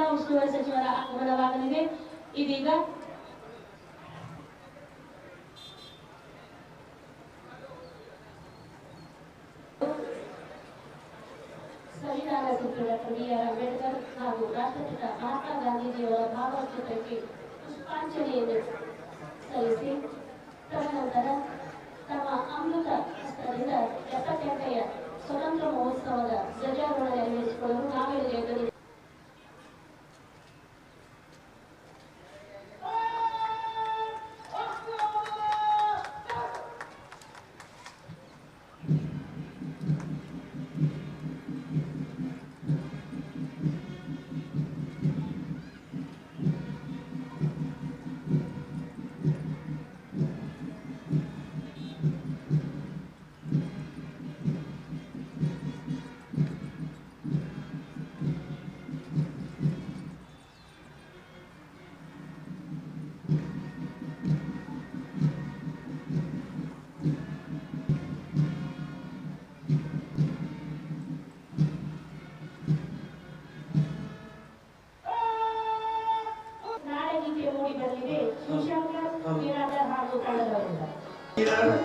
ಜಿಲ್ಲಾ ಉಸ್ತುವಾರಿ ಸಚಿವರ ಆಗಮನವಾಗಲಿದೆ. ಇದೀಗ ಸಂವಿಧಾನ ಶಿಲ್ಪಿ ಡಾಕ್ಟರ್ ಬಿ.ಆರ್. ಅಂಬೇಡ್ಕರ್ ಹಾಗೂ ರಾಷ್ಟ್ರಪಿತ ಮಹಾತ್ಮ ಗಾಂಧೀಜಿಯವರ ಭಾವಚಿತ್ರಕ್ಕೆ ಪುಷ್ಪಾಂಜಲಿಯನ್ನು ಸಲ್ಲಿಸಿ ತದನಂತರ ತಮ್ಮ ಅಮೃತ ಹಸ್ತದಿಂದ 78ನೇ ಸ್ವತಂತ್ರ ಮಹೋತ್ಸವದ ಧ್ವಜಾರೋಹಣ ನೆರವೇರಿಸಿಕೊಳ್ಳಲು ನಾವೆಲ್ಲರೂ ಎದುರು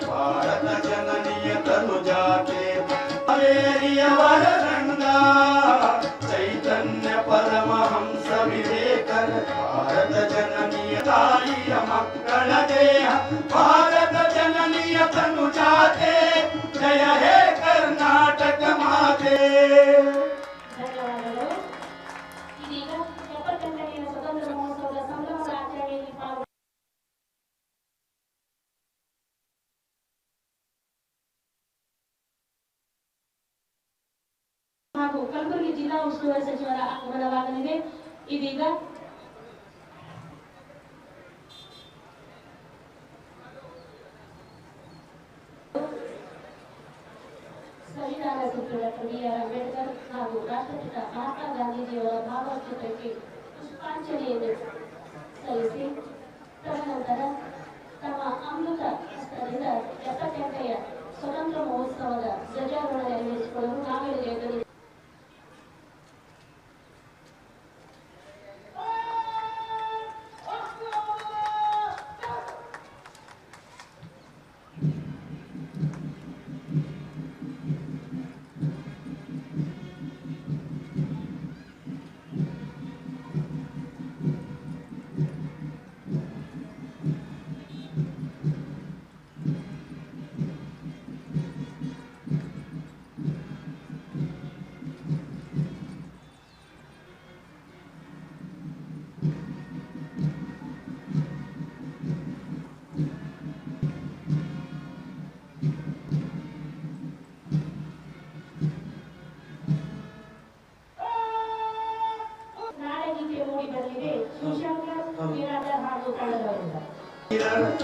ಭಾರತ ಜನನಿಯ ತನು ಜಾತೆ ವರರಂಗ ಚೈತನ್ಯ ಪರಮಹಂಸ ವಿವೇಕರ ಭಾರತ ಜನನಿಯ ತಾಯಿಯ ಮಕ್ಕಳ ದೇಹ ಭಾರತ ಜನನಿಯ ತನು ಜಾತೆ ಜಯ ಹೇ ಕರ್ನಾಟಕ ಮಾತೆ. ಇದೀಗ 78ನೇ ಸ್ವತಂತ್ರ ಮಹೋತ್ಸವದ ಸಂಭ್ರಮದ ಆಚರಣೆಯಲ್ಲಿ ಹಾಗೂ ಕಲಬುರಗಿ ಜಿಲ್ಲಾ ಉಸ್ತುವಾರಿ ಸಚಿವರ ಆಗಮನವಾಗಲಿದೆ. ಇದೀಗ ಸಂವಿಧಾನ ಶಿಲ್ಪಿ ಡಾಕ್ಟರ್ ಬಿ.ಆರ್. ಅಂಬೇಡ್ಕರ್ ಹಾಗೂ ರಾಷ್ಟ್ರಪಿತ ಮಹಾತ್ಮ ಗಾಂಧೀಜಿಯವರ ಭಾವಚಿತ್ರಕ್ಕೆ ಪುಷ್ಪಾಂಜಲಿಯನ್ನು ಸಲ್ಲಿಸಿ ತದನಂತರ ತಮ್ಮ ಅಮೃತ ಹಸ್ತದಿಂದ 78ನೇ ಸ್ವತಂತ್ರ ಮಹೋತ್ಸವದ ಧ್ವಜಾರೋಹಣ ನೆರವೇರಿಸಿಕೊಳ್ಳಲು ನಾವೆಲ್ಲರೂ ಎದುರು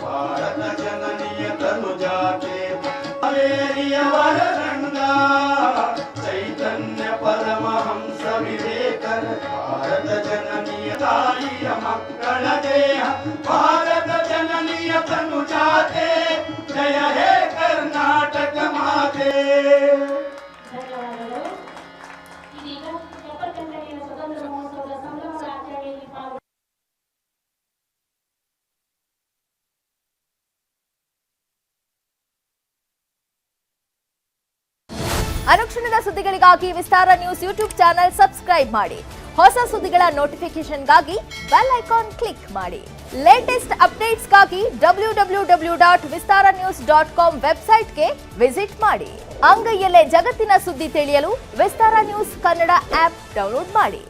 ಭಾರತ ಜನನಿಯ ತನು ಜಾತೆ ವರರಂಗ ಚೈತನ್ಯ ಪರಮಹಂಸ ವಿವೇಕರ ಭಾರತ ಜನನಿಯ ತಾಯಿಯ ಮಕ್ಕಳ ದೇಹ ಭಾರತ ಜನನಿಯ ತನು ಜಾತೆ ಜಯ ಹೇ ಕರ್ನಾಟಕ ಮಾತೆ. ಇದೀಗ 78ನೇ ಸ್ವತಂತ್ರ ಮಹೋತ್ಸವದ ಸಂಭ್ರಮದ ಆಚರಣೆಯಲ್ಲಿ ಅನುಕ್ಷಣದ ಸುದ್ದಿಗಳಿಗಾಗಿ ವಿಸ್ತಾರ ನ್ಯೂಸ್ ಯೂಟ್ಯೂಬ್ ಚಾನೆಲ್ ಸಬ್ಸ್ಕ್ರೈಬ್ ಮಾಡಿ. ಹೊಸ ಸುದ್ದಿಗಳ ನೋಟಿಫಿಕೇಶನ್ಗಾಗಿ ಬೆಲ್ ಐಕಾನ್ ಕ್ಲಿಕ್ ಮಾಡಿ. ಲೇಟೆಸ್ಟ್ ಅಪ್ಡೇಟ್ಸ್ಗಾಗಿ www.vistaranews.com ವೆಬ್ಸೈಟ್ಗೆ ವಿಸಿಟ್ ಮಾಡಿ. ಅಂಗೈಯಲ್ಲೇ ಜಗತ್ತಿನ ಸುದ್ದಿ ತಿಳಿಯಲು ವಿಸ್ತಾರ ನ್ಯೂಸ್ ಕನ್ನಡ ಆಪ್ ಡೌನ್ಲೋಡ್ ಮಾಡಿ.